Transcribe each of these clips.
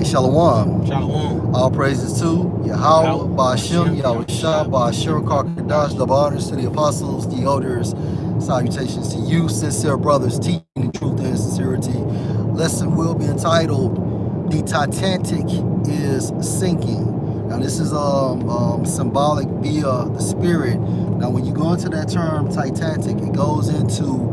Shalom. Shalom. All praises to Yahweh, Ba'ashem, Yahushua, Ba'ashem, Karkadash, double honors to the apostles, the elders, salutations to you, sincere brothers, teaching the truth and sincerity. Lesson will be entitled, The Titanic is Sinking. Now this is symbolic via the spirit. Now when you go into that term, Titanic, it goes into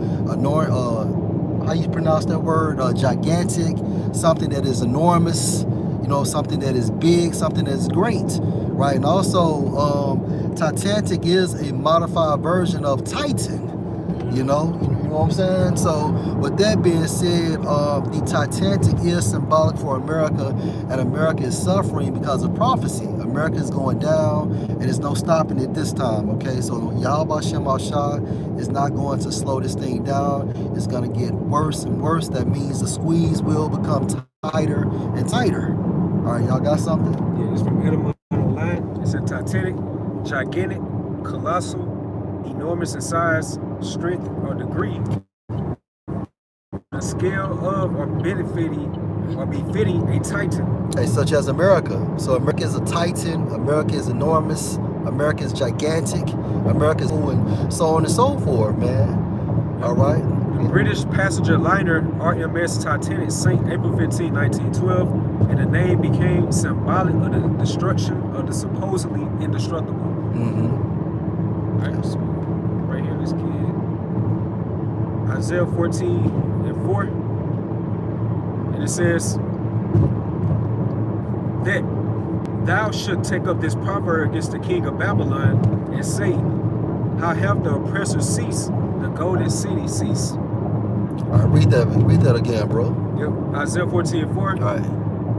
how you pronounce that word? Gigantic, something that is enormous, you know, something that is big, something that is great, right? And also, Titanic is a modified version of Titan, you know what I'm saying? So with that being said, the Titanic is symbolic for America, and America is suffering because of prophecy. America is going down, and there's no stopping it this time, okay? So Yahweh Shem Al-Shah is not going to slow this thing down. It's going to get worse and worse. That means the squeeze will become tighter and tighter. All right, y'all got something? Yeah, it's from Edamon Online. It's a Titanic, gigantic, colossal, enormous in size, strength, or degree. The scale of or befitting a titan. Hey, such as America. So America is a titan, America is enormous, America is gigantic, America is and so on and so forth, man. All right? The British passenger liner RMS Titanic sank April 15, 1912, and the name became symbolic of the destruction of the supposedly indestructible. Mm-hmm. All right, so right here, this kid, Isaiah 14:4, and it says that thou should take up this proverb against the king of Babylon and say, how hath the oppressor ceased, the golden city ceased. All right, read that again, bro. Yep, Isaiah 14:4. All right.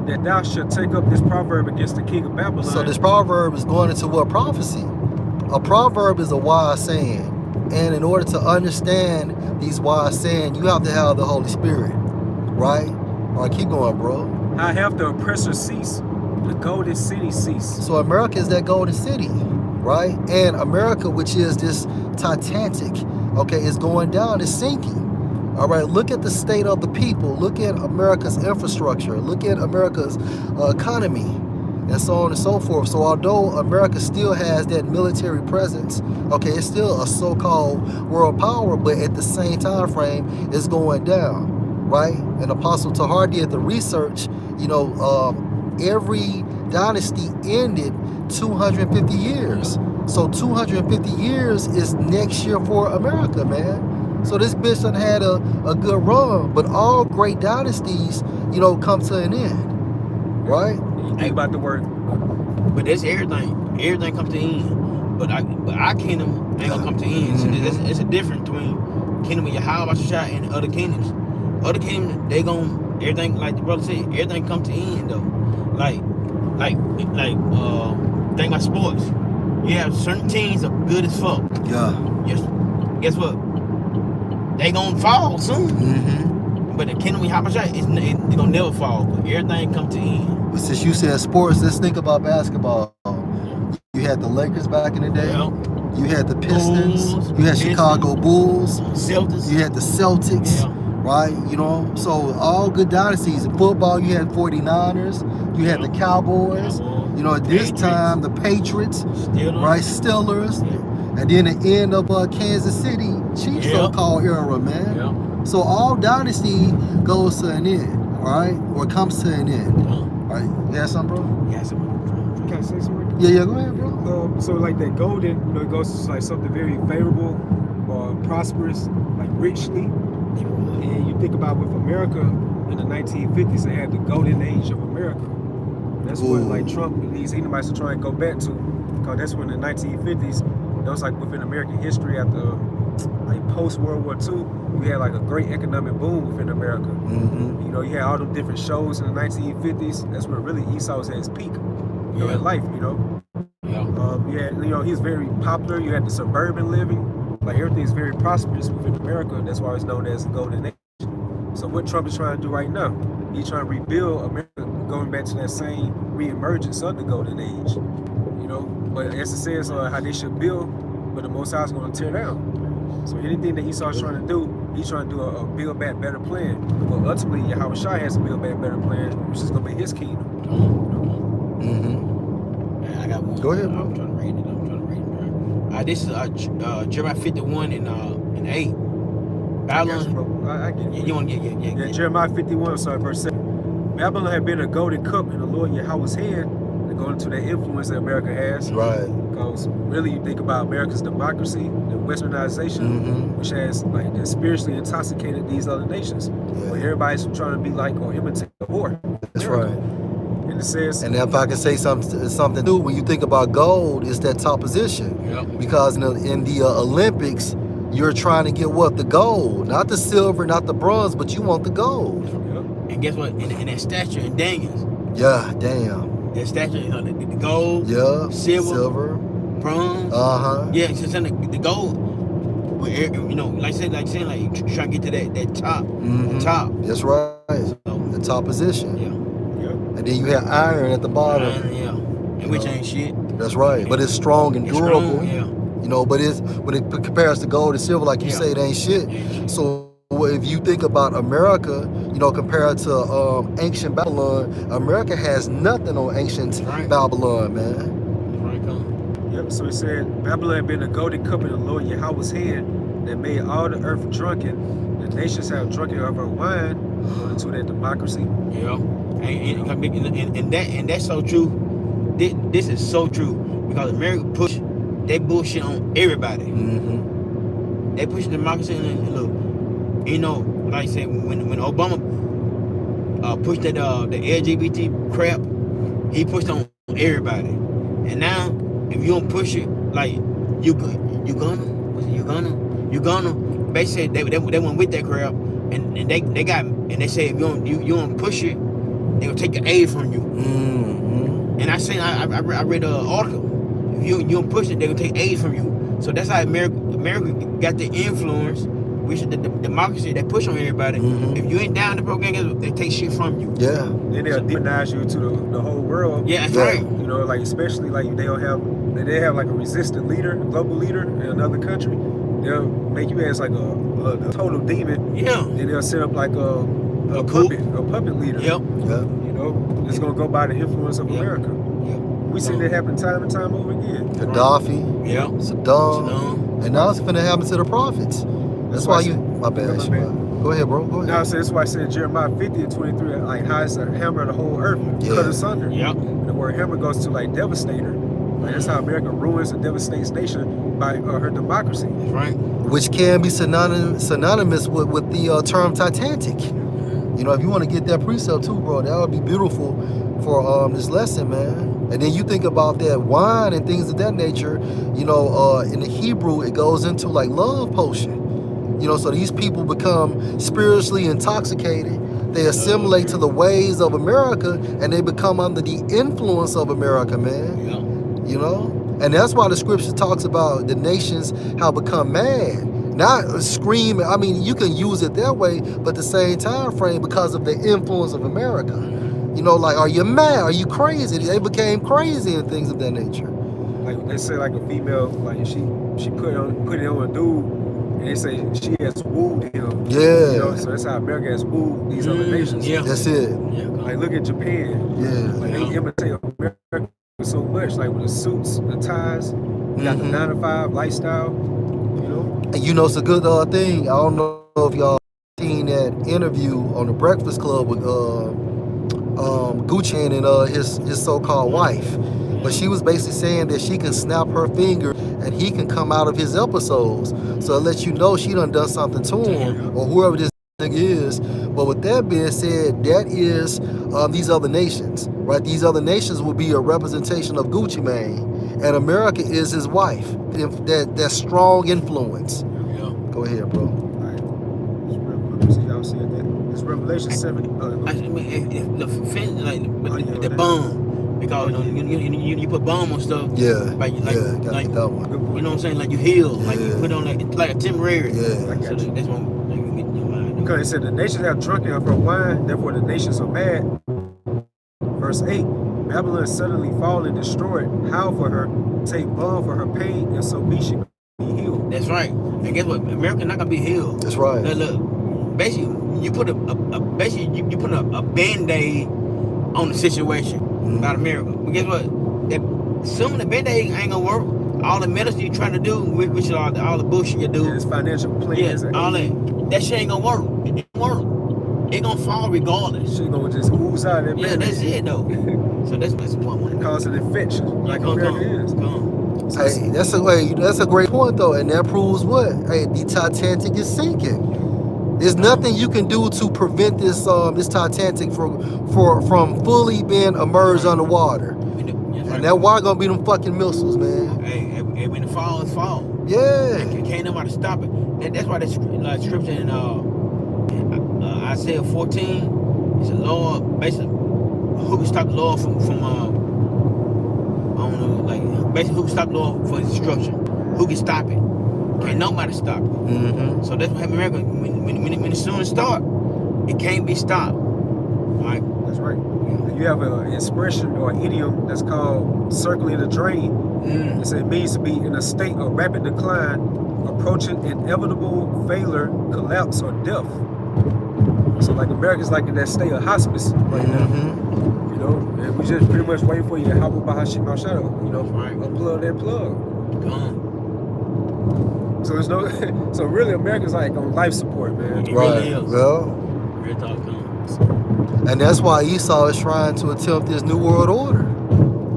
That thou should take up this proverb against the king of Babylon. So this proverb is going into what? Prophecy. A proverb is a wise saying. And in order to understand these wise sayings, you have to have the Holy Spirit, right? All right, keep going, bro. How hath the oppressor ceased, the golden city ceased. So America is that golden city, right? And America, which is this Titanic, okay, is going down, it's sinking. All right, look at the state of the people. Look at America's infrastructure. Look at America's economy, and so on and so forth. So although America still has that military presence, okay, it's still a so-called world power, but at the same time frame, it's going down, right? And Apostle Tahar did the research, you know, every dynasty ended 250 years. So 250 years is next year for America, man. So this bitch done had a good run, but all great dynasties, you know, come to an end, right? You think about the word, but that's everything. Everything comes to end. But our kingdom ain't gonna come to end. So it's a difference between kingdom of Yahweh and other kingdoms. Other kingdoms, they gon' everything, like the brother said, everything come to end though. Like think about sports. You have certain teams are good as fuck. Yeah. Yes. Guess what? They gonna fall soon. Mm-hmm. But the kingdom of Yahweh is they gonna never fall. But everything come to end. But since you said sports, let's think about basketball. You had the Lakers back in the day. Yeah. You had the Pistons. Bulls, You had Chicago Bulls. Celtics. You had the Celtics. Yeah. Right? You know, so all good dynasties. In football, you had 49ers. You had the Cowboys. You know, at this time, the Patriots. Steelers. Right? Steelers. Yeah. And then the end of Kansas City Chiefs so-called era, man. Yeah. So all dynasty goes to an end, all right? Or comes to an end. Yeah. All right, you got something, bro? Yeah, can I say something? Yeah, go ahead, bro. So like that golden, you know, it goes to like something very favorable or prosperous, like richly. And you think about with America in the 1950s, they had the golden age of America. That's what like Trump and these Edomites are trying to go back to, because that's when the 1950s, that was like within American history after like post World War II, we had like a great economic boom within America. Mm-hmm. You know, you had all them different shows in the 1950s. That's where really Esau was at his peak, you know, in life. You know, you had, you know, he's very popular. You had the suburban living, like everything's very prosperous within America. That's why it's known as the Golden Age. So what Trump is trying to do right now, he's trying to rebuild America, going back to that same re-emergence of the Golden Age. You know, but as it says how they should build, but the Most High is going to tear down. So anything that Esau's trying to do, he's trying to do a build back better plan. But ultimately, Yahweh Shai has to build back better plan, which is going to be his kingdom. I got one. Go ahead, bro. I'm trying to read it. Bro. This is Jeremiah 51 and 8. Babylon. Bro. I get it. You want to get Jeremiah 51, sorry, verse 7. Babylon had been a golden cup in the Lord Yahweh's hand, according to the influence that America has. Right. Because really, you think about America's democracy, the westernization, which has like spiritually intoxicated these other nations. Where everybody's trying to be like or imitate the whore. That's America. right. And it says, And if I can say something too, when you think about gold, it's that top position. Yep. Because in the Olympics, you're trying to get what? The gold. Not the silver, not the bronze, but you want the gold. And guess what? And that statue in Daniels. Yeah, damn. That statue, you know, the gold, Yeah, silver, bronze. Yeah, it's just the gold. You know, like saying, like you try to get to that top, top. That's right. So, The top position. yeah. And then you have iron at the bottom. Yeah. And which ain't shit. That's right. But it's strong and It's durable. strong, yeah. You know, but it's when it compares to gold and silver, like you Yeah. say, it ain't shit. So if you think about America, you know, compared to ancient Babylon, America has nothing on ancient Babylon, man. Yep, so it said, Babylon had been a golden cup in the Lord Yahweh's hand that made all the earth drunken. The nations have drunken of her wine, according to their democracy. Yeah. And that's so true. This is so true. Because America push that bullshit on everybody. They push democracy and look, you know, like I said, when Obama pushed that the LGBT crap, he pushed on everybody. And now, if you don't push it, like you gonna basically they went with that crap, and they say if you don't push it, they gonna take the aid from you. And I read an article. If you don't push it, they gonna take aid from you. So that's how America got the influence, which is the democracy that push on everybody. If you ain't down the program, they take shit from you. Yeah. Then they'll demonize you to the whole world. Yeah, that's right. You know, like especially like they have like a resistant leader, a global leader in another country. They'll make you as like a total demon. Yeah. Then they'll set up like a puppet leader. Yep. You know, it's gonna go by the influence of America. We seen that happen time and time over again. Gaddafi, Saddam, and now it's finna happen to the prophets. That's why you. My bad. Go ahead, bro. Go ahead. Now, so that's why I said Jeremiah 50 and 23, like how it's a hammer of the whole earth, cut asunder. Yep. The word hammer goes to like devastator. Like that's how America ruins and devastates nation by her democracy. That's right. Which can be synonymous with the term Titanic. You know, if you want to get that precept too, bro, that would be beautiful for this lesson, man. And then you think about that wine and things of that nature. You know, in the Hebrew, it goes into like love potion. You know, so these people become spiritually intoxicated. They assimilate to the ways of America, and they become under the influence of America, man. Yeah. You know, and that's why the scripture talks about the nations have become mad. Not screaming. I mean, you can use it that way, but the same time frame because of the influence of America. You know, like, are you mad? Are you crazy? They became crazy and things of that nature. Like they say, like a female, like she put it on a dude, and they say she has wooed him. Yeah. You know, so that's how America has wooed these other nations. Yeah. That's it. Yeah. Like look at Japan. Yeah. Like they imitate America so much, like with the suits, the ties, you got the 9 to 5 lifestyle. You know. And you know, it's a good thing. I don't know if y'all seen that interview on the Breakfast Club with Gucci and his so-called wife. But she was basically saying that she can snap her finger and he can come out of his episodes. So it lets you know she done something to him or whoever this nigga is. But with that being said, that is these other nations, right? These other nations will be a representation of Gucci Mane, and America is his wife. That strong influence. Yeah. Go ahead, bro. Alright. See y'all seeing that? It's Revelation 7. The bomb. Because you put bomb on stuff. Yeah. Like, Gotta get that one. You know what I'm saying? Like you heal. Like you put on like a temporary. Yeah. So that's what you can get in your mind. Because it said the nations have drunken of her wine, therefore the nations are mad. Verse 8, Babylon suddenly fall and destroyed. Howl for her, take balm for her pain, and so be she be healed. That's right. And guess what? America not gonna be healed. That's right. Look, basically, you put a band-aid on the situation about America. But guess what? Soon the band-aid ain't gonna work. All the medicine you trying to do, which is all the bullshit you do. It's financial plans. Yeah, all that shit ain't gonna work. It ain't gonna work. It gonna fall regardless. Shit gonna just ooze out of that. Yeah, that's it though. So that's one. Cause an infection, like America is. So Hey, that's a great point though, and that proves what? Hey, the Titanic is sinking. There's nothing you can do to prevent this Titanic from fully being immersed underwater. And that water gonna be them fucking missiles, man. Hey, when the fall is fall. Yeah. Can't nobody stop it. That's why the scripture in Isaiah 14 is the Lord, basically, who can stop the Lord from I don't know, like, basically who can stop the Lord for destruction? Who can stop it? Can't nobody stop it. Mm-hmm. So that's what happened in America. When the sun start, it can't be stopped. All right? that's right. You have an expression or an idiom that's called circling the drain. It means to be in a state of rapid decline, approaching inevitable failure, collapse, or death. So like America's like in that state of hospice right now. You know, and we just pretty much wait for you to hop up behind shit my shadow. You know, unplug that plug. So there's no, so really America's like on life support, man. It really is. Well, Real talk, and that's why Esau is trying to attempt this new world order.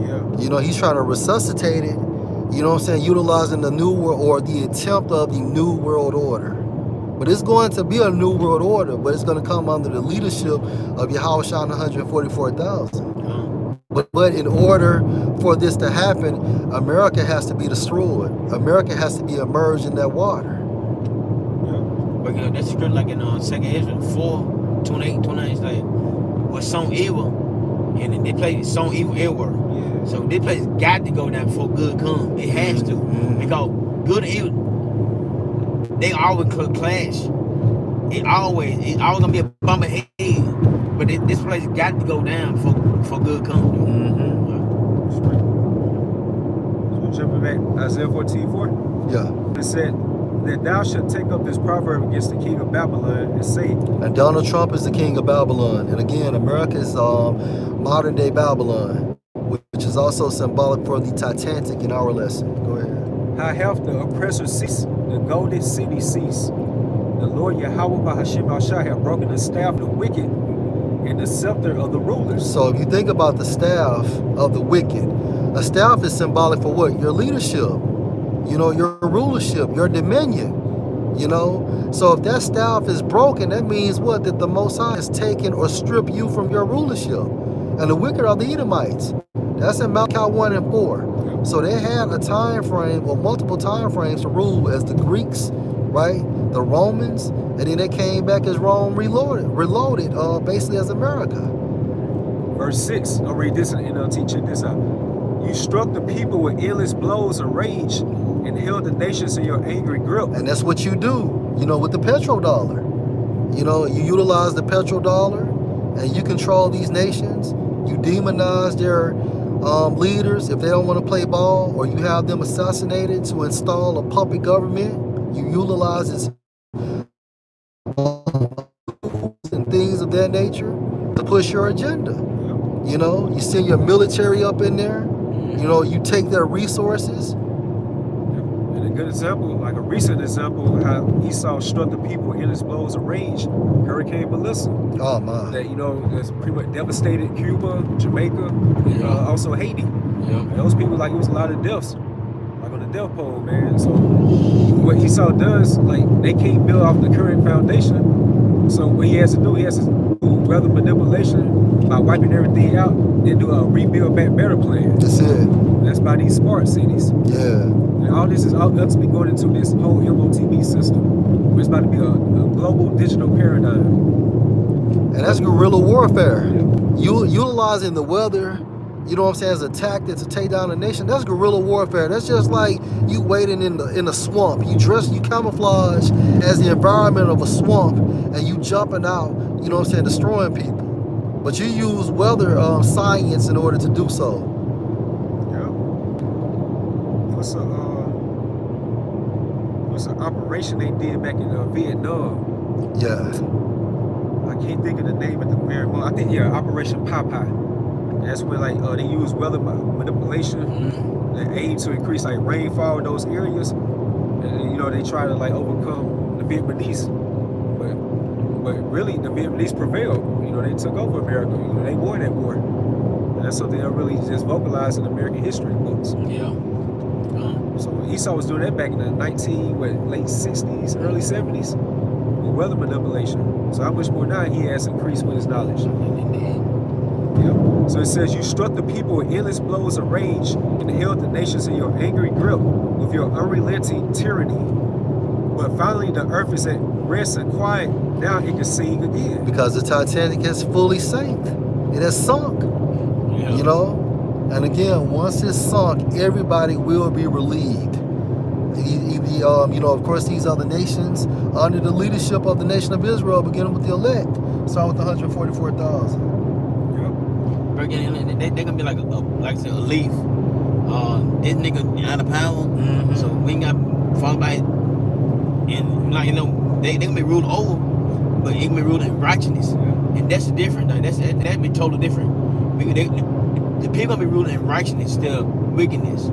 Yeah. You know, he's trying to resuscitate it. You know what I'm saying? Utilizing the new world or the attempt of the new world order. But it's going to be a new world order, but it's going to come under the leadership of Yahushua 144,000. But in order for this to happen, America has to be destroyed. America has to be immersed in that water. Yeah. But you know, that's script like in 2nd Ezra 4, 28, 29, it's like, was sown evil, and they play sown evil everywhere. Yeah. So this place got to go down before good come. It has to. Because good and evil, they always clash. It always gonna be a bump ahead. But this place got to go down before good come. So jumping back, Isaiah 14:4. Yeah. It said that thou shalt take up this proverb against the king of Babylon and say. And Donald Trump is the king of Babylon. And again, America is modern day Babylon, which is also symbolic for the Titanic in our lesson. Go ahead. How hath the oppressor ceased, the golden city ceased? The Lord Yahweh Bahashim Al-Shah have broken the staff of the wicked and the scepter of the rulers. So if you think about the staff of the wicked, a staff is symbolic for what? Your leadership, you know, your rulership, your dominion, you know. So if that staff is broken, that means what? That the Most High has taken or stripped you from your rulership. And the wicked are the Edomites. That's in Malachi 1 and 4. So they had a time frame or multiple time frames to rule as the Greeks, right? The Romans, and then they came back as Rome reloaded basically as America. Verse 6, I'll read this and I'll teach you this out. You struck the people with endless blows of rage and held the nations in your angry grip. And that's what you do, you know, with the petrodollar. You know, you utilize the petrodollar and you control these nations. You demonize their leaders if they don't want to play ball, or you have them assassinated to install a puppet government. You utilize its and things of that nature to push your agenda. You know, you send your military up in there. You know, you take their resources. And a good example, like a recent example, how Esau struck the people with endless blows of rage. Hurricane Melissa. Oh my! That, you know, that's pretty much devastated Cuba, Jamaica, also Haiti. And those people, like, it was a lot of deaths, like on the death pole, man. So what Esau does, like, they can't build off the current foundation. So what he has to do do rather manipulation by wiping everything out, then do a rebuild back better plan. That's it. That's by these smart cities. Yeah. And all this is ultimately going into this whole MOTB system, which is about to be a global digital paradigm. And that's guerrilla warfare. You utilizing the weather, you know what I'm saying, as a tactic to take down a nation. That's guerrilla warfare. That's just like you waiting in the swamp. You camouflage as the environment of a swamp, and you jumping out, you know what I'm saying, destroying people. But you use weather science in order to do so. Yeah. What's was an operation they did back in Vietnam. Yeah. I can't think of the name at the very moment. I think Operation Popeye. That's where like they use weather manipulation, that aim to increase like rainfall in those areas, and they try to like overcome the Vietnamese, but really the Vietnamese prevailed. They took over America. They won that war. And that's something that really just vocalized in American history books. Yeah. So Esau was doing that back in the late 60s, early 70s with weather manipulation. So how much more now he has increased with his knowledge. Yeah. So it says, you struck the people with endless blows of rage and held the nations in your angry grip with your unrelenting tyranny. But finally the earth is at rest and quiet. Now it can sing again. Because the Titanic has fully sank. It has sunk. Yeah. And again, once it's sunk, everybody will be relieved. Of course, these other nations under the leadership of the nation of Israel, beginning with the elect, starting with 144,000. But again, they're gonna be like I said, a leaf. This nigga out of power, so we ain't got followed by it. And they gonna be ruled over, but it can be ruled in righteousness, and that's the difference. That'd be totally different. The people gonna be ruling in righteousness instead of wickedness.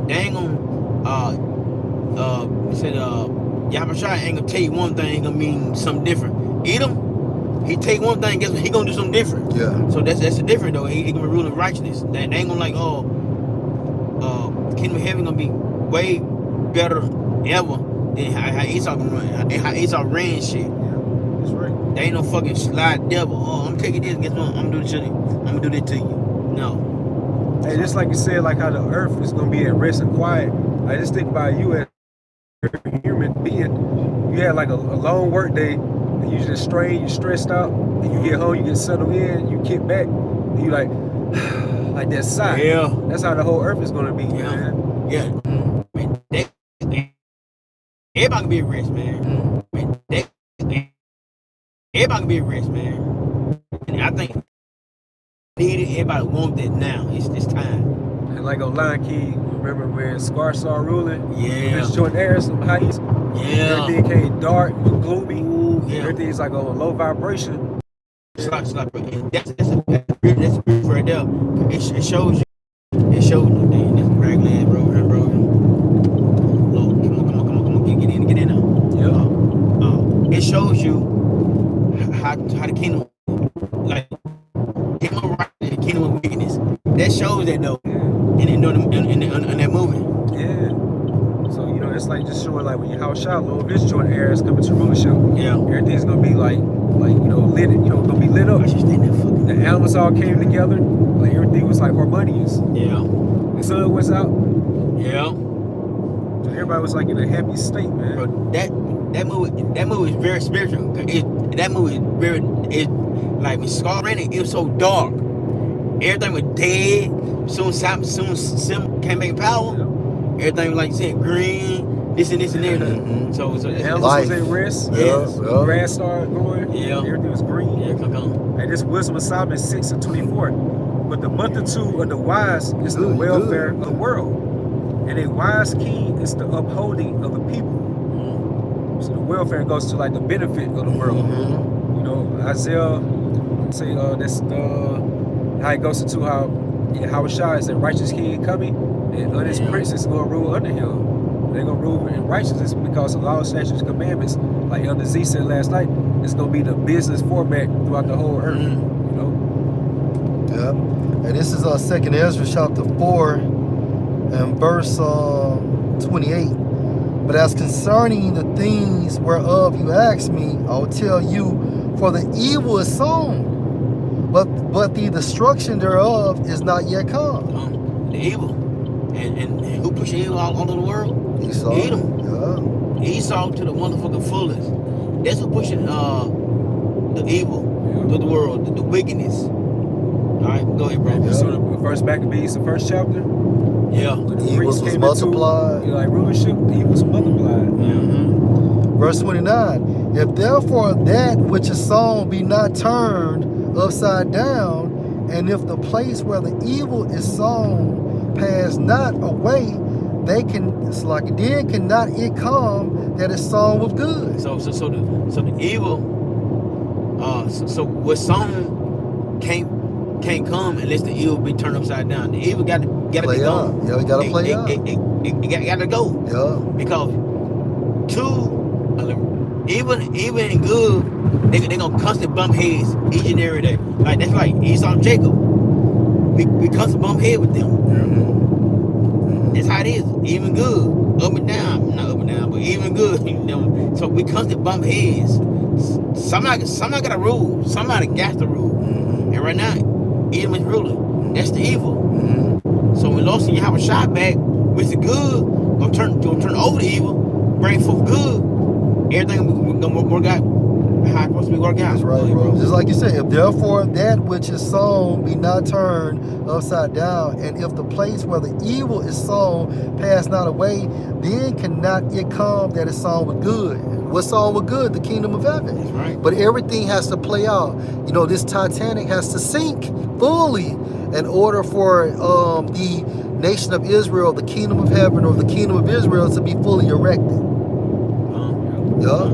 They ain't gonna Yahushua ain't gonna tell you one thing, gonna mean something different. Edom, he take one thing, guess what? He gonna do something different. Yeah. So that's the difference though. He gonna be ruling righteousness. They ain't gonna like, the kingdom of heaven gonna be way better ever than how Esau gonna run, how Esau ran shit. Yeah, that's right. They ain't no fucking slide devil. I'm taking this, guess what? I'm gonna do this to you. I'm gonna do this to you. No. Hey, just like you said, like how the earth is gonna be at rest and quiet. I just think about you as a human being. You had like a long work day, and you just strained, you stressed out, and you get home, you get settled in, you kick back, and you like that sigh. Yeah. That's how the whole earth is gonna be, man. Yeah. Man, everybody can be at rest, man. Everybody can be at rest, man. And I think everybody want that now. It's time. And like on Lion King, remember when Scar saw ruling? Yeah. It's joint airs, some heights. Yeah. Everything came dark, gloomy. Ooh, yeah. Everything's like on a low vibration. It's like that's beautiful right there. It shows you. It shows you. Damn, that's raglan, bro. Lord, come on, get in now. It shows you how the kingdom, like kingdom of righteousness and kingdom of wickedness. That shows that though. In that movie. Yeah. So it's like just showing like when your house shot, little bitch joint airs coming to rulership. Yeah. Everything's gonna be like lit. Gonna be lit up. I should stay in that fucking. The animals all came together. Like everything was like harmonious. Yeah. The sun was out. Yeah. So everybody was like in a happy state, man. Bro, that movie is very spiritual. That movie is like when Scar ran it was so dark. Everything was dead. Soon Sim came back in power. Yeah. Everything was like you said, green, this and everything. So the animals was at rest. Yes. The grass started growing. Yeah. Everything was green. Yeah, come on. And this Wisdom of Solomon 6:24. But the multitude of the wise is the welfare of the world. And a wise king is the upholding of the people. So the welfare goes to like the benefit of the world. Isaiah say that's how it goes into how Yahushua is a righteous king coming, and his princes gonna rule under him. They're gonna rule in righteousness because the law, statutes, commandments, like Elder Z said last night, it's gonna be the business format throughout the whole earth. Yeah. And this is 2nd Ezra chapter 4 and verse 28. But as concerning the things whereof you ask me, I'll tell you, for the evil is sown, but the destruction thereof is not yet come. The evil. And who pushed evil all over the world? Esau. Edom. Yeah. Esau to the motherfucking fullest. That's what pushing the evil to the world, the wickedness. Alright, go ahead, bro. Yeah. So the first Maccabees, the first chapter. Yeah. The evils was multiplied. Like rulership, the evils multiplied. Verse 29. If therefore that which is sown be not turned upside down, and if the place where the evil is sown pass not away, it's like then cannot it come that is sown with good. So the evil, so what sown can't come unless the evil be turned upside down. The evil gotta be Play out. gone. Yeah, we gotta play out. It gotta go. Yeah. Because even in good, they gonna constantly bump heads each and every day. Like that's like Esau and Jacob. We constantly bump head with them. That's how it is. Even good, up and down, not up and down, but even good. You know, so we constantly bump heads. Somebody got to rule. Somebody got to rule. And right now, Edom is ruling. That's the evil. So when Lord send Yahweh shot back, which is good, gonna turn over the evil, bring forth good. Everything gonna work out how it's supposed to be worked out. That's right, bro. Just like you said, if therefore that which is sown be not turned upside down, and if the place where the evil is sown pass not away, then cannot it come that is sown with good. What's sown with good? The kingdom of heaven. That's right. But everything has to play out. You know, this Titanic has to sink fully in order for the nation of Israel, the kingdom of heaven, or the kingdom of Israel to be fully erected. Yeah.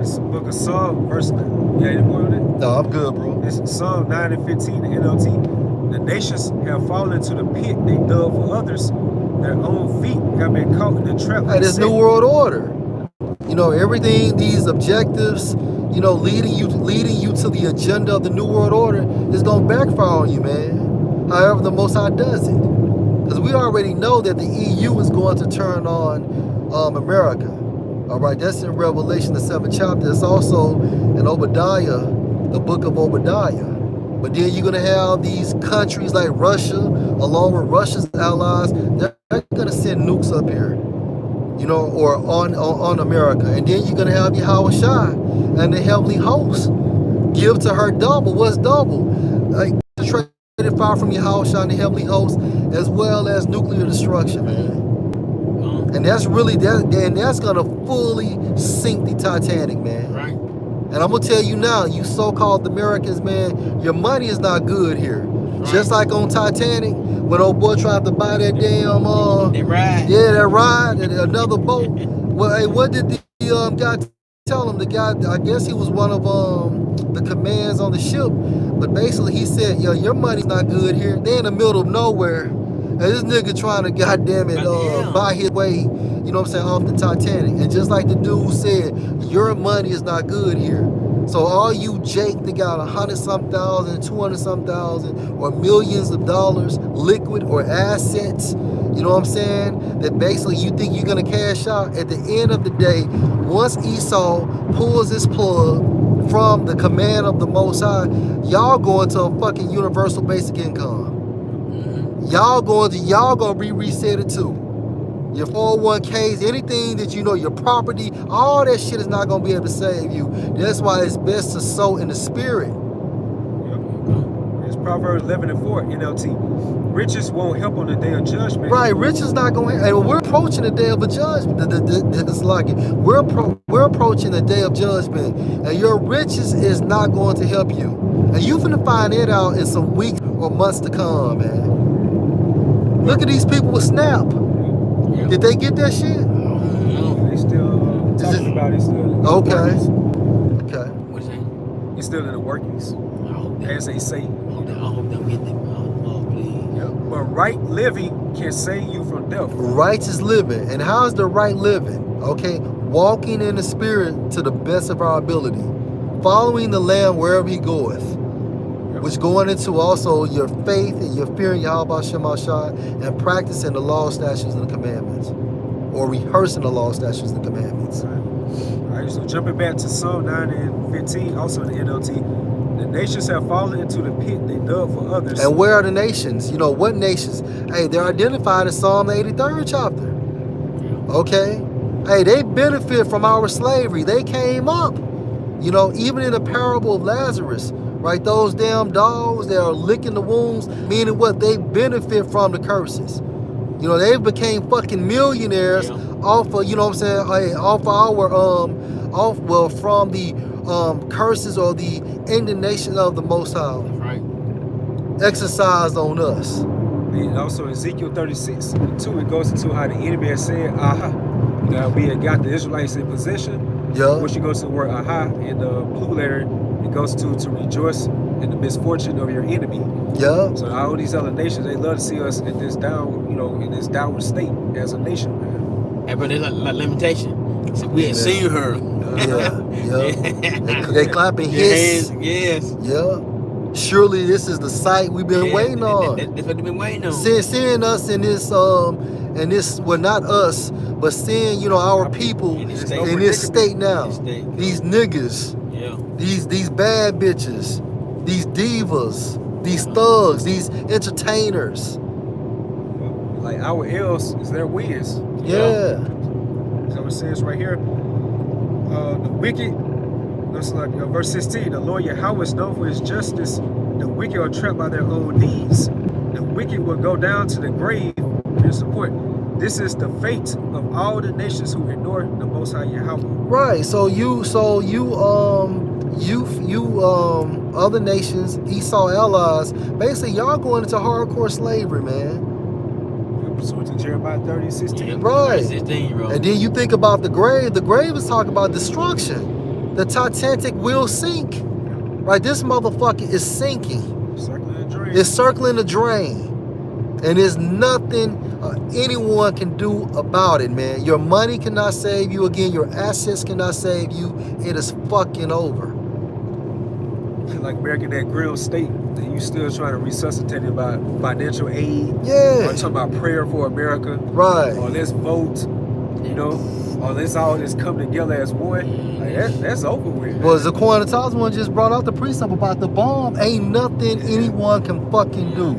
It's the book of Psalm, verse 9. You any more on it? No, I'm good, bro. It's Psalm 9 and 15, the NLT. The nations have fallen into the pit they dug for others. Their own feet have been caught in the trap. Hey, this new world order. You know, everything, these objectives, you know, leading you to the agenda of the new world order is gonna backfire on you, man. However, the Most High does it, because we already know that the EU is going to turn on America. All right, that's in Revelation, the 7th chapter. It's also in Obadiah, the book of Obadiah. But then you're gonna have these countries like Russia, along with Russia's allies. They're gonna send nukes up here, you know, or on America. And then you're gonna have Yahweh Shai and the heavenly host give to her double. What's double? Like concentrated fire from Yahweh Shai and the heavenly host, as well as nuclear destruction, man. And that's really and that's gonna fully sink the Titanic, man. Right. And I'm gonna tell you now, you so-called Americans, man, your money is not good here. Right. Just like on Titanic, when old boy tried to buy that damn They ride. yeah, that ride and another boat. Well, hey, what did the guy tell him? The guy, I guess he was one of the commands on the ship, but basically he said, yo, your money's not good here. They're in the middle of nowhere. And this nigga trying to goddamn it buy his way, you know what I'm saying, off the Titanic. And just like the dude said, your money is not good here. So all you Jake that got 100-some thousand, 200-some thousand, or millions of dollars liquid or assets, you know what I'm saying, that basically you think you're gonna cash out, at the end of the day, once Esau pulls his plug from the command of the Most High, y'all go into a fucking universal basic income. Y'all gonna be resetted too. Your 401ks, anything that you know, your property, all that shit is not gonna be able to save you. That's why it's best to sow in the spirit. Yep. It's Proverbs 11 and 4, NLT. Riches won't help on the day of judgment. Right, riches not going. And we're approaching the day of a judgment. It's like it. We're approaching the day of judgment, and your riches is not going to help you. And you finna find it out in some weeks or months to come, man. Look at these people with Snap. Yep. Did they get that shit? I don't know. They still talking about it. Still Okay. What's that? It's still in the workings, I hope that. as they say. I hope them get them. Oh, please. Yep. But right living can save you from death. Righteous living. And how's the right living? Okay, walking in the spirit to the best of our ability, following the Lamb wherever he goeth, which going into also your faith and your fear in Yahweh Shema Shai, and practicing the law, statutes, and the commandments, or rehearsing the law, statutes, and the commandments. All right, so jumping back to Psalm 9 and 15, also in the NLT, the nations have fallen into the pit they dug for others. And where are the nations? You know, what nations? Hey, they're identified in Psalm 83rd chapter. Okay? Hey, they benefit from our slavery. They came up. You know, even in the parable of Lazarus, right? Those damn dogs that are licking the wounds, meaning what? They benefit from the curses. You know, they became fucking millionaires off of, you know what I'm saying? Hey, off our, from the curses or the indignation of the Most High. Right. Exercised on us. And also Ezekiel 36:2, it goes into how the enemy has said, aha. Now we had got the Israelites in possession. Yeah. Once you go to the word aha in the blue letter, it goes to rejoice in the misfortune of your enemy. Yeah. So all these other nations, they love to see us in this down, in this downward state as a nation, man. Hey, bro, there's like limitation. So we ain't seen her. Yeah. They clapping his. Yes. Yeah. Surely this is the sight we've been waiting on. That's what they've been waiting on. Seeing us in this well, not us, but seeing, our people in this state now. These niggas. Yeah. These bad bitches. These divas. These thugs. These entertainers. Like our ills is their wins. Yeah. So it says right here, the wicked, that's like verse 16, the Lord Yahweh is known for his justice. The wicked are trapped by their own deeds. The wicked will go down to the grave in support. This is the fate of all the nations who ignore the Most High Yahweh. Right. So you other nations, Esau allies, basically y'all going into hardcore slavery, man. So to Jeremiah 30:16. Right. 16, bro. And then you think about the grave. The grave is talking about destruction. The Titanic will sink. Right. This motherfucker is sinking. Circling the drain. It's circling the drain. And there's nothing anyone can do about it, man. Your money cannot save you again. Your assets cannot save you. It is fucking over. Like America, that grill state, that you still trying to resuscitate it by financial aid. Yeah. Or talking about prayer for America. Right. Or let's vote, or let's all just come together as one. Like that's over with. Well, Zaquan Tasman just brought out the precept about the bomb. Ain't nothing anyone can fucking do.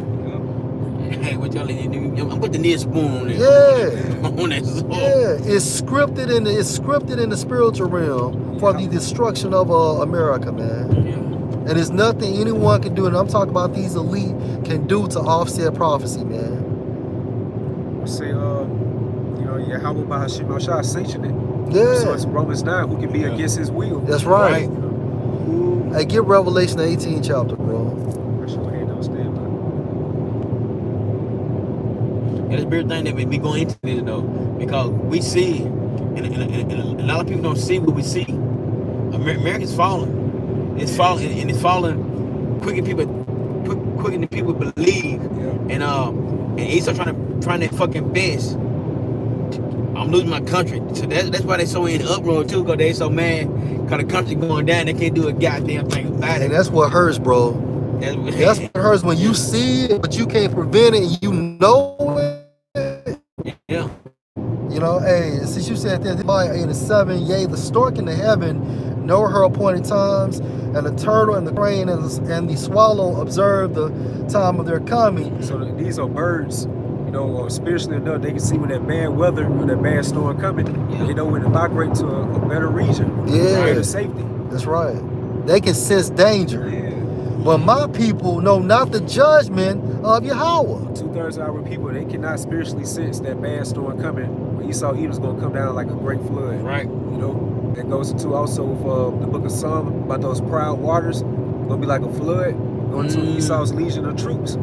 Hey, what y'all need to do? I'm putting the spoon on there. Yeah. On that sword. Yeah. It's scripted in the spiritual realm for the destruction of America, man. Yeah. And there's nothing anyone can do, and I'm talking about these elite can do to offset prophecy, man. Say, Yahweh Bahashim Mashah sanctioned it. Yeah. So it's Romans 9, who can be against his will. That's right. Hey, get Revelation 18 chapter, bro. Yeah, this weird thing that we going into this though, because we see, and a lot of people don't see what we see. America's falling. It's falling, and it's falling quicker than people believe. Yeah. And Esau trying their fucking best. I'm losing my country, so that's why they so in uproar too, because they so mad because the country going down. They can't do a goddamn thing about it. And that's what hurts, bro. That's what hurts when you see it, but you can't prevent it. And you know it. Yeah. Hey, since you said that, Jeremiah 8:7, yea, the stork in the heaven know her appointed times, and the turtle and the crane and the swallow observe the time of their coming. So these are birds, or spiritually enough, they can see when that bad weather or that bad storm coming. Yeah. They know when to migrate to a better region, better safety. That's right. They can sense danger. Yeah. But my people know not the judgment of Yahweh. 2/3 of our people, they cannot spiritually sense that bad storm coming. When Esau Edom's going to come down like a great flood. Right. That goes into also the book of Psalm about those proud waters. Going to be like a flood going to Esau's legion of troops.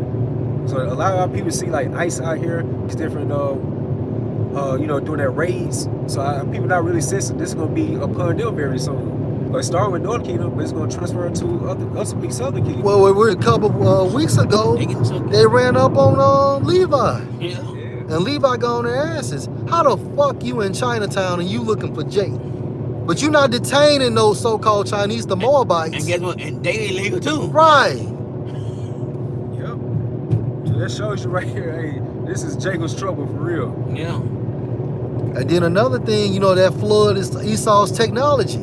So a lot of our people see like ice out here. It's different, doing their raids. So people not really sensing this is going to be upon them very soon. But starting with North Kingdom, but it's going to transfer to other Southern Kingdom. Well, we're a couple weeks ago, they ran up on Levi. Yeah. And Levi got on their asses. How the fuck you in Chinatown and you looking for Jake? But you not detaining those so-called Chinese, the Moabites. And guess what? And they illegal too. Right. Yep. So that shows you right here, hey, this is Jacob's trouble for real. Yeah. And then another thing, that flood is Esau's technology.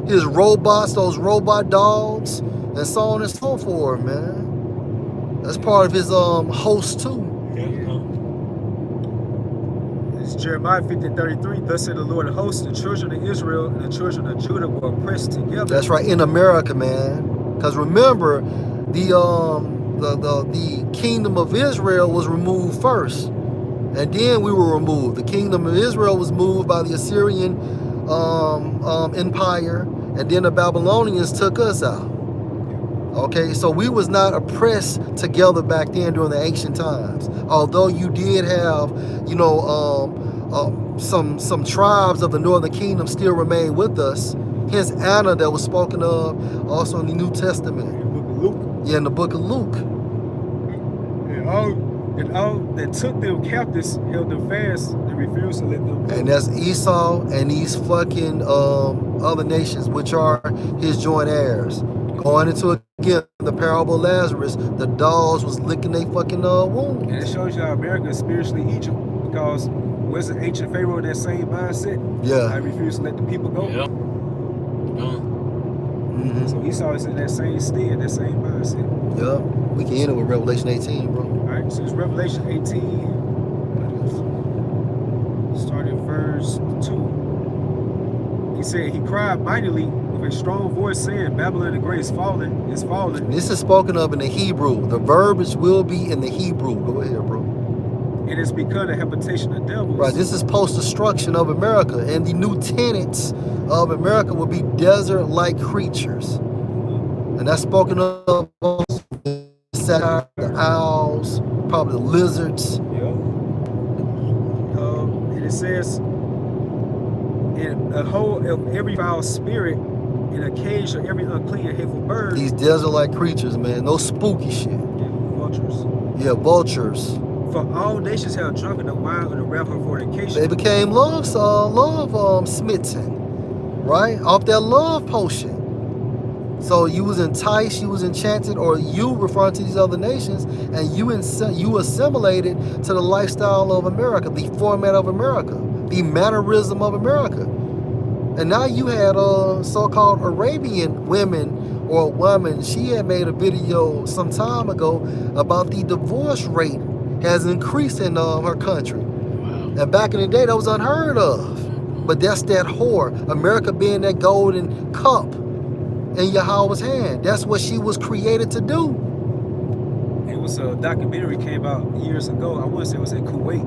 His robots, those robot dogs, and so on and so forth, man. That's part of his host too. It's Jeremiah 50:33. Thus said the Lord of hosts, the children of Israel and the children of Judah were oppressed together. That's right, in America, man. Because remember, the kingdom of Israel was removed first, and then we were removed. The kingdom of Israel was moved by the Assyrian empire, and then the Babylonians took us out. Okay, so we was not oppressed together back then during the ancient times. Although you did have, you know, some tribes of the northern kingdom still remain with us. Hence Anna that was spoken of also in the New Testament. In the book of Luke. Yeah, in the book of Luke. And all that took them captives held them fast and refused to let them go. And that's Esau and these fucking other nations, which are his joint heirs. Going into again the parable of Lazarus, the dogs was licking their fucking wound. And it shows you how America is spiritually Egypt, because wasn't ancient Pharaoh in that same mindset? Yeah. I refuse to let the people go. Yeah. So Esau is in that same stead, that same mindset. Yeah. We can end it with Revelation 18, bro. All right, so it's Revelation 18. Start at verse 2. He said, he cried mightily with a strong voice, saying, Babylon the Great is fallen, is fallen. This is spoken of in the Hebrew. The verbiage will be in the Hebrew. Go ahead, bro. It has become a habitation of devils. Right, this is post-destruction of America, and the new tenants of America will be desert-like creatures. And that's spoken of the satyr, the owls, probably the lizards. Yeah. And it says, in a hole of every foul spirit, in a cage of every unclean and hateful bird. These desert-like creatures, man, no spooky shit. Yeah, vultures. Yeah, vultures. For all nations have drunken the wine of the wrath of fornication. They became smitten, right? Off that love potion. So you was enticed, you was enchanted, or you referring to these other nations, and you assimilated to the lifestyle of America, the format of America, the mannerism of America. And now you had so-called Arabian women or woman. She had made a video some time ago about the divorce rate has increased in her country. Wow. And back in the day, that was unheard of. But that's that whore. America being that golden cup in Yahweh's hand. That's what she was created to do. It was a documentary came out years ago. I want to say it was in Kuwait.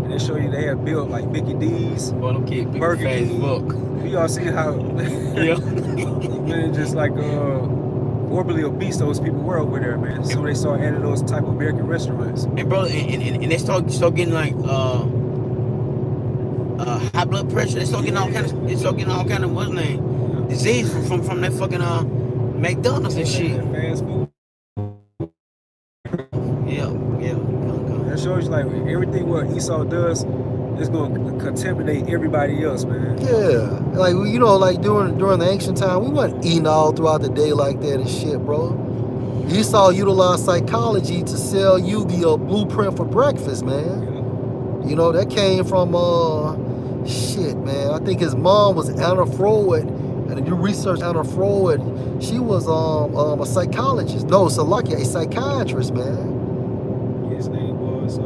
And they show you they had built like Mickey D's, Boy, them kids big Burger fast King. fuck. You all seen how Yeah. man, just like morbidly obese those people were over there, man. So they started adding those type of American restaurants. And bro, and they start getting like high blood pressure. They start getting all kind of what's the name? Disease from that fucking McDonald's and shit. Fast food. Yeah. That shows you like everything what Esau does is going to contaminate everybody else, man. Yeah. Like, you know, like during the ancient time, we wasn't eating all throughout the day like that and shit, bro. Esau utilized psychology to sell you the blueprint for breakfast, man. Yeah. You know, that came from, shit, man. I think his mom was Anna Freud. And if you research Anna Freud, she was a psychologist. No, a psychiatrist, man. His name was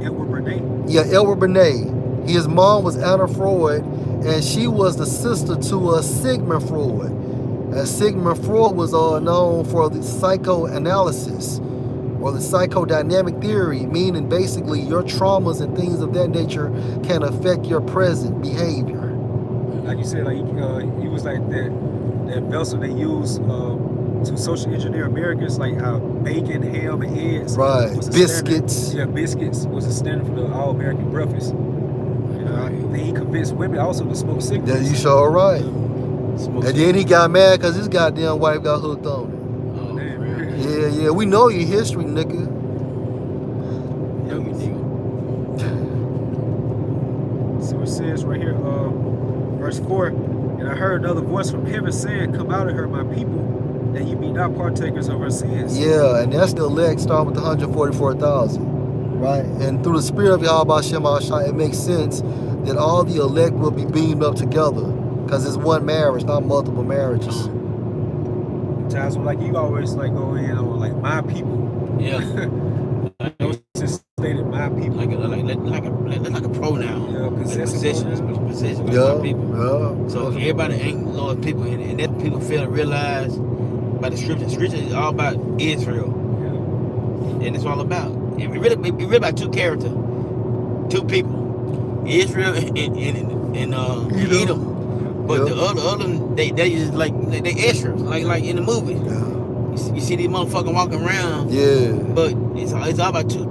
Edward Bernays. Yeah, Edward Bernays. His mom was Anna Freud, and she was the sister to Sigmund Freud. And Sigmund Freud was known for the psychoanalysis or the psychodynamic theory, meaning basically your traumas and things of that nature can affect your present behavior. Like you said, like he was like that vessel they used to social engineer Americans, like how bacon, ham, and eggs. Right, was biscuits. Standard. Yeah, biscuits was a standard for the all-American breakfast. Then he convinced women also to smoke cigarettes. Yeah, you sure right. And then he got mad because his goddamn wife got hooked on it. Oh, man. Yeah, we know your history, nigga. So it says right here, verse 4, and I heard another voice from heaven saying, come out of her, my people, that you be not partakers of her sins. Yeah, and that's the elect starting with the 144,000, right? And through the spirit of Yahweh Shem Ashai, it makes sense that all the elect will be beamed up together because it's one marriage, not multiple marriages. Times when like you always like go in on like my people. Yeah. Those just stated my people. Like a pronoun. Yeah, possessive Possession. Yeah, My people. yeah. So everybody ain't Lord's people, and that people fail to realize by the scripture. Scripture is all about Israel, and it's all about. It really about two characters, two people, Israel and Edom. But the other they just like they extras, like in the movie. Yeah. you see these motherfuckers walking around. Yeah. But it's all about two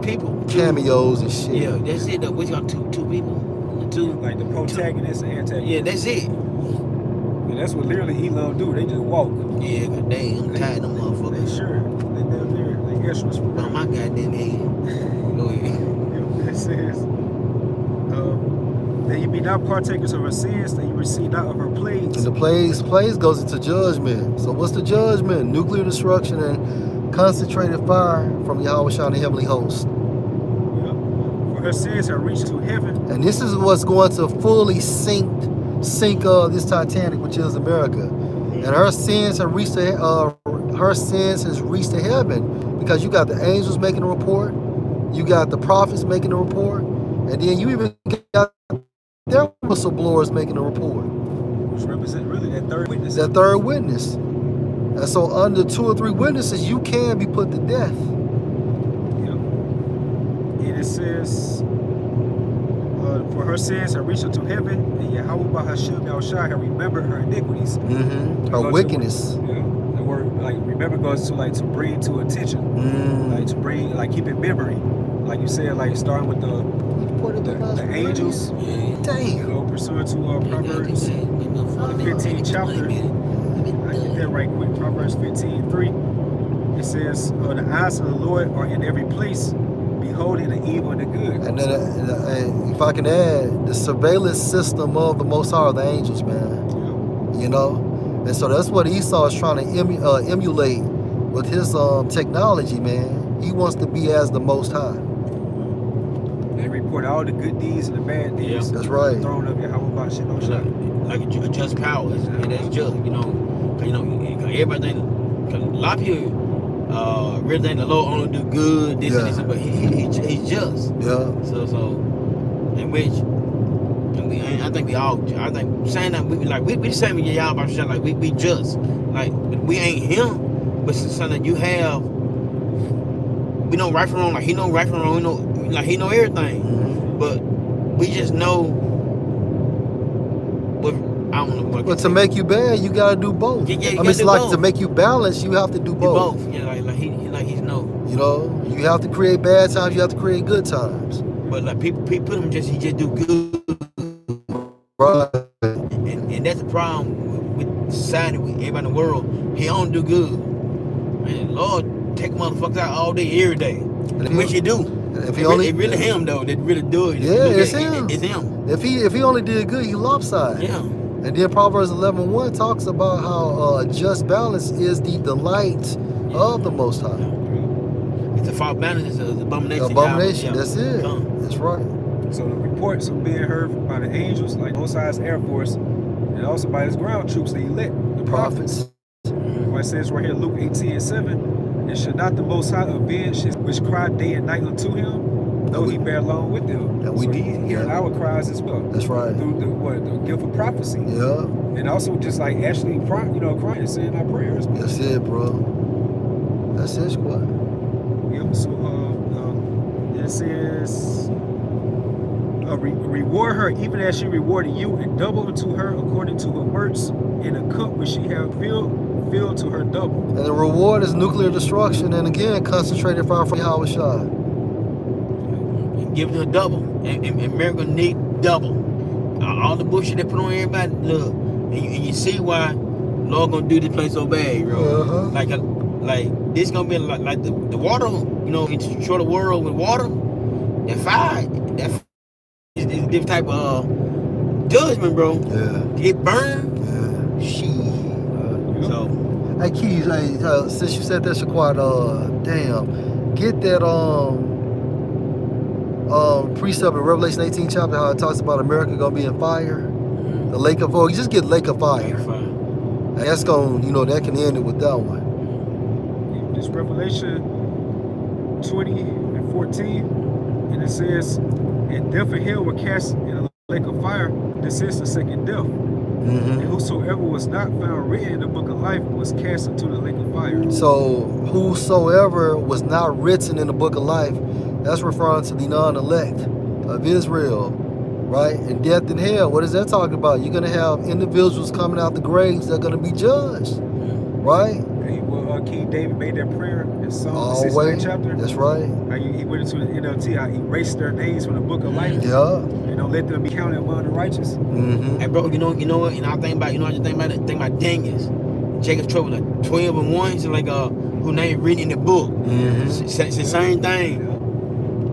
people. Cameos and shit. Yeah, that's it though. We got two people. Two Like the protagonist and antagonist. Yeah, that's it. And that's what literally Elon do. They just walk. Yeah, cause I'm tired of them They motherfuckers. sure. They down there. They extras for On my goddamn head. Go ahead. It says, that you be not partakers of her sins, that you receive not of her plagues. And the plagues goes into judgment. So what's the judgment? Nuclear destruction and concentrated fire from Yahweh Shah and the heavenly host. For her sins have reached to heaven. And this is what's going to fully sink this Titanic, which is America. And her sins have reached to heaven, because you got the angels making a report, you got the prophets making a report, and then you even got their whistleblowers making a report. Which represent really that third witness. That third witness. And so under 2 or 3 witnesses, you can be put to death. And it says, for her sins have reached unto heaven, and Yahweh Bahasham Yahushua have remembered her iniquities. Her wickedness. The word like remember goes to like to bring to attention, like to bring, like keep in memory, like you said, like starting with the angels. Damn. You know, pursuant to Proverbs, the 15th chapter. I get that right quick. Proverbs 15:3. It says, "The eyes of the Lord are in every place, beholding the evil and the good." And then, if I can add, the surveillance system of the Most High are the angels, man. You know, and so that's what Esau is trying to emulate with his technology, man. He wants to be as the Most High. They report all the good deeds and the bad deeds. That's right. Throne of Yahweh Bahasham. Like a just power, and that's just, you know, everybody think, cause a lot of people really think the Lord only do good, this and this, but he's just. Yeah. So, in which, I think saying that we saying y'all about shit, like we just, like we ain't him, but it's something that you have. We know right from wrong, like he know right from wrong, he know everything, but we just know. I don't know what. But to make you bad, you gotta do both. Yeah, I mean, it's like both. To make you balanced, you have to do both. Yeah, like he's no. You know, you have to create bad times, you have to create good times. But like people put him he just do good. Right. And that's the problem with society, with everybody in the world. He don't do good. Man, Lord, take motherfuckers out all day, every day. Which he do. If it really him though, that really do it. Yeah, it's him. It's him. If he only did good, he lopsided. Yeah. And then Proverbs 11:1 talks about how just balance is the delight of the Most High. It's a false balance. It's an abomination. Abomination. That's it. That's right. So the reports are being heard by the angels, like Most High's Air Force, and also by his ground troops, the elect, the prophets. What it says right here, Luke 18:7, and should not the Most High avenge his which cry day and night unto him? Though he bear along with them. So he hearing our cries as well. That's right. Through the gift of prophecy. Yeah. And also just like actually crying and saying our prayers. That's it, bro. That's it, squad. Yep. So it says reward her even as she rewarded you, and double unto her according to her works, in a cup which she have filled to her double. And the reward is nuclear destruction, and again concentrated fire from Yahweh Shah. Give it a double, and America need double. All the bullshit they put on everybody, look, and you see why Lord gonna do this place so bad, bro. Like this gonna be like the water, you know, in the world with water. That fire, that is a different type of judgment, bro. Yeah. Get burned. Yeah. Shit. So. Hey Keys, since you said that, Shaquat, damn, get that precept in Revelation 18 chapter, how it talks about America gonna be in fire, the lake of fire. You just get lake of fire. And that's gonna, that can end it with that one. This Revelation 20:14, and it says, "And death and hell were cast in a lake of fire." This is the second death. And whosoever was not found written in the book of life was cast into the lake of fire. So whosoever was not written in the book of life, that's referring to the non-elect of Israel, right? And death and hell, what is that talking about? You're going to have individuals coming out the graves that are going to be judged, right? King David made that prayer in Psalm the Always. 69th chapter. That's right. How he went into the NLT, how he erased their names from the book of life. Yeah. And don't let them be counted among the righteous. Mm-hmm. Hey, bro, you know what? And I think about, I just think about it. Think about Daniels. Jacob's trouble, like 12 and 1. So like, who name written in the book. Mm-hmm. It's the same thing.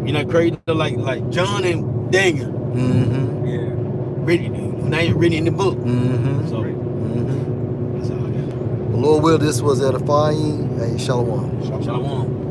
You know, crazy like John and Daniel. Mm-hmm. Yeah. Who name written in the book. Mm-hmm. So Mm-hmm. that's all I got. Lord will, this was edifying. Hey, shalom. Shalom.